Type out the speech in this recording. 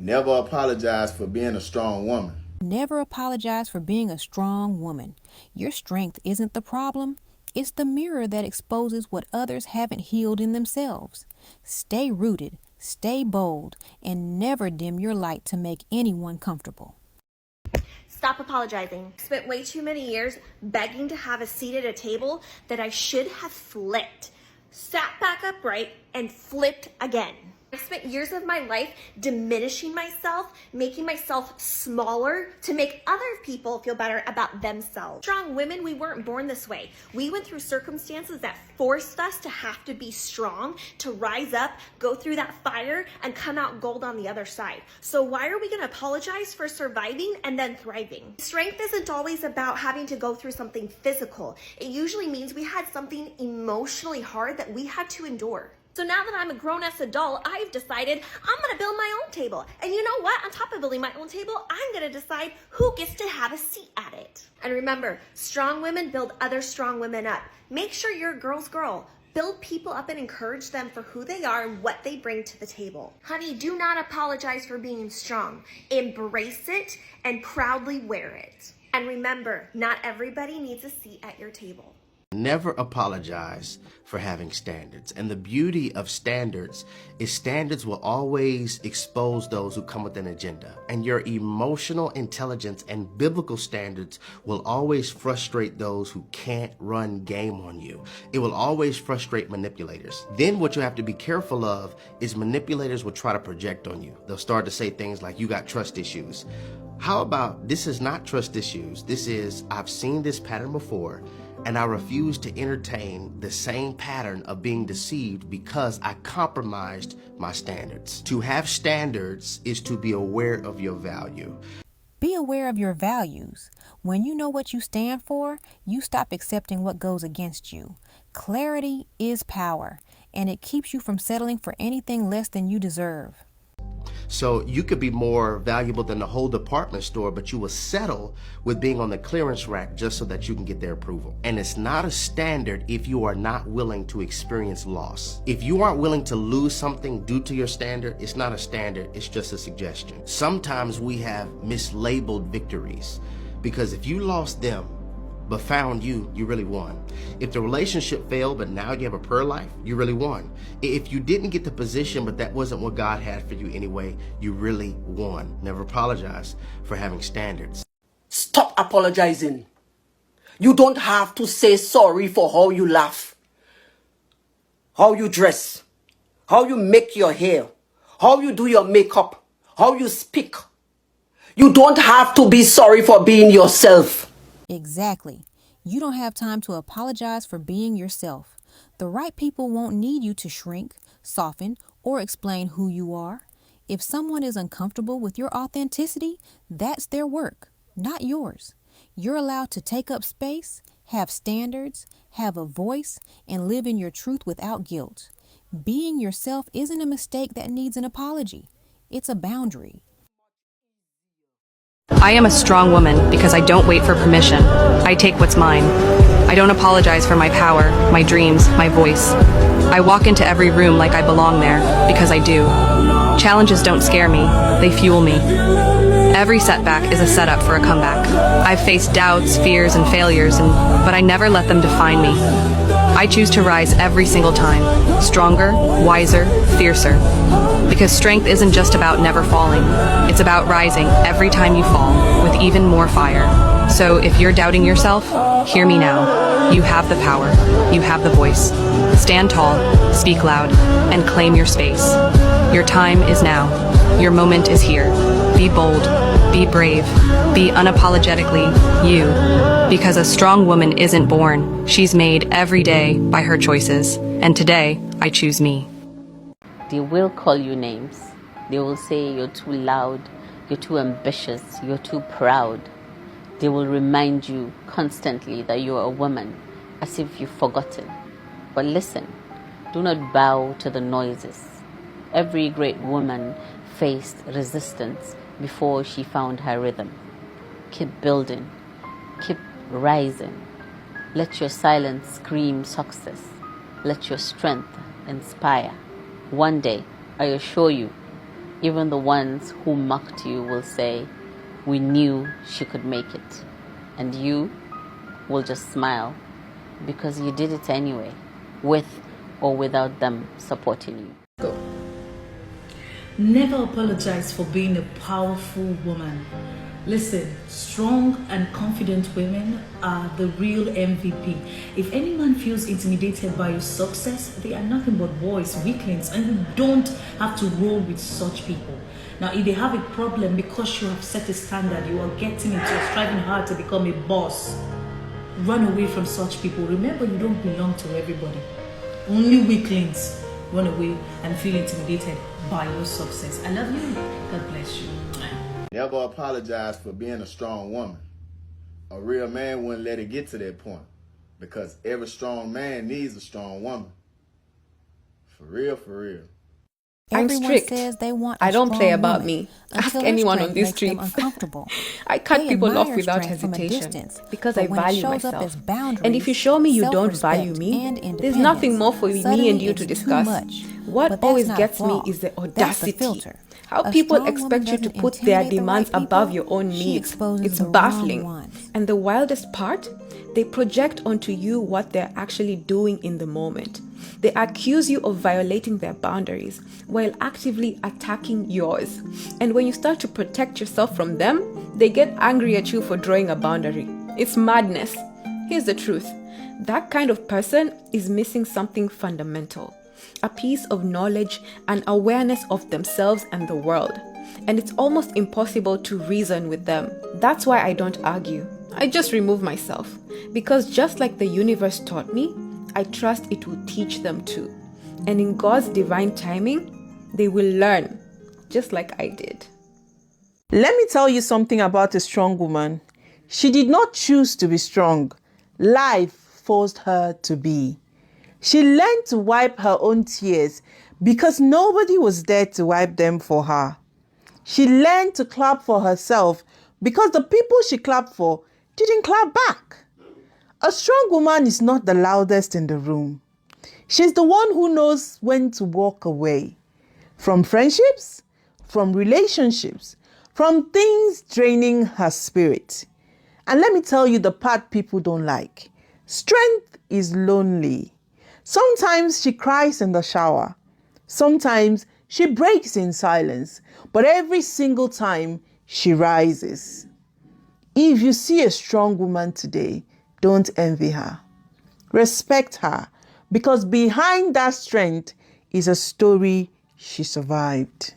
Never apologize for being a strong woman. Never apologize for being a strong woman. Your strength isn't the problem. It's the mirror that exposes what others haven't healed in themselves. Stay rooted, stay bold, and never dim your light to make anyone comfortable. Stop apologizing. I spent way too many years begging to have a seat at a table that I should have flipped. Sat back upright and flipped again. I spent years of my life diminishing myself, making myself smaller to make other people feel better about themselves. Strong women, we weren't born this way. We went through circumstances that forced us to have to be strong, to rise up, go through that fire, and come out gold on the other side. So why are we gonna apologize for surviving and then thriving? Strength isn't always about having to go through something physical. It usually means we had something emotionally hard that we had to endure. So now that I'm a grown-ass adult, I've decided I'm gonna build my own table. And you know what? On top of building my own table, I'm gonna decide who gets to have a seat at it. And remember, strong women build other strong women up. Make sure you're a girl's girl. Build people up and encourage them for who they are and what they bring to the table. Honey, do not apologize for being strong. Embrace it and proudly wear it. And remember, not everybody needs a seat at your table. Never apologize for having standards. And the beauty of standards is standards will always expose those who come with an agenda. And your emotional intelligence and biblical standards will always frustrate those who can't run game on you. It will always frustrate manipulators. Then what you have to be careful of is manipulators will try to project on you. They'll start to say things like, you got trust issues. How about, this is not trust issues. This is, I've seen this pattern before, and I refuse to entertain the same pattern of being deceived because I compromised my standards. To have standards is to be aware of your value. Be aware of your values. When you know what you stand for, you stop accepting what goes against you. Clarity is power, and it keeps you from settling for anything less than you deserve. So you could be more valuable than the whole department store, but you will settle with being on the clearance rack just so that you can get their approval. And it's not a standard if you are not willing to experience loss. If you aren't willing to lose something due to your standard, it's not a standard, it's just a suggestion. Sometimes we have mislabeled victories because if you lost them, but found you, you really won. If the relationship failed, but now you have a prayer life, you really won. If you didn't get the position, but that wasn't what God had for you anyway, you really won. Never apologize for having standards. Stop apologizing. You don't have to say sorry for how you laugh, how you dress, how you make your hair, how you do your makeup, how you speak. You don't have to be sorry for being yourself. Exactly. You don't have time to apologize for being yourself. The right people won't need you to shrink, soften, or explain who you are. If someone is uncomfortable with your authenticity, that's their work, not yours. You're allowed to take up space, have standards, have a voice, and live in your truth without guilt. Being yourself isn't a mistake that needs an apology. It's a boundary. I am a strong woman because I don't wait for permission. I take what's mine. I don't apologize for my power, my dreams, my voice. I walk into every room like I belong there, because I do. Challenges don't scare me, they fuel me. Every setback is a setup for a comeback. I've faced doubts, fears, and failures, but I never let them define me. I choose to rise every single time, stronger, wiser, fiercer. Because strength isn't just about never falling, it's about rising every time you fall with even more fire. So if you're doubting yourself, hear me now. You have the power, you have the voice. Stand tall, speak loud, and claim your space. Your time is now. Your moment is here. Be bold, be brave, be unapologetically you. Because a strong woman isn't born, she's made every day by her choices. And today, I choose me. They will call you names. They will say you're too loud, you're too ambitious, you're too proud. They will remind you constantly that you're a woman, as if you've forgotten. But listen, do not bow to the noises. Every great woman faced resistance before she found her rhythm. Keep building, keep rising. Let your silence scream success. Let your strength inspire. One day, I assure you, Even the ones who mocked you will say, "We knew she could make it." And you will just smile because you did it anyway, with or without them supporting you. Go. Never apologize for being a powerful woman. Listen, strong and confident women are the real MVP. If any man feels intimidated by your success, they are nothing but boys, weaklings, and you don't have to roll with such people. Now, if they have a problem because you have set a standard, you are getting into striving hard to become a boss, run away from such people. Remember, you don't belong to everybody. Only weaklings run away and feel intimidated by your success. I love you. God bless you. Never apologize for being a strong woman. A real man wouldn't let it get to that point, because every strong man needs a strong woman. For real, for real. Everyone I'm strict. says they want a I don't play strong about woman me. until Ask their anyone on strength these makes them streets. uncomfortable. I cut They people off admire without strength from a hesitation distance, because but I when it value shows up myself. as boundaries, And if you show me you don't value self-respect, me, and there's nothing independence, more for me suddenly and you it's to too discuss. much. What But that's always not a gets me flaw. is the That's a audacity. filter. How A people strong expect woman you to doesn't put their intimidate the demands right above people. your own She needs. exposes It's the wrong baffling. ones. And the wildest part, they project onto you what they're actually doing in the moment. They accuse you of violating their boundaries while actively attacking yours. And when you start to protect yourself from them, they get angry at you for drawing a boundary. It's madness. Here's the truth. That kind of person is missing something fundamental, a piece of knowledge and awareness of themselves and the world. And it's almost impossible to reason with them. That's why I don't argue. I just remove myself. Because just like the universe taught me, I trust it will teach them too. And in God's divine timing, they will learn, just like I did. Let me tell you something about a strong woman. She did not choose to be strong. Life forced her to be. She learned to wipe her own tears because nobody was there to wipe them for her. She learned to clap for herself because the people she clapped for didn't clap back. A strong woman is not the loudest in the room. She's the one who knows when to walk away from friendships, from relationships, from things draining her spirit. And let me tell you the part people don't like. Strength is lonely. Sometimes she cries in the shower. Sometimes she breaks in silence. But every single time she rises. If you see a strong woman today, don't envy her. Respect her, because behind that strength is a story she survived.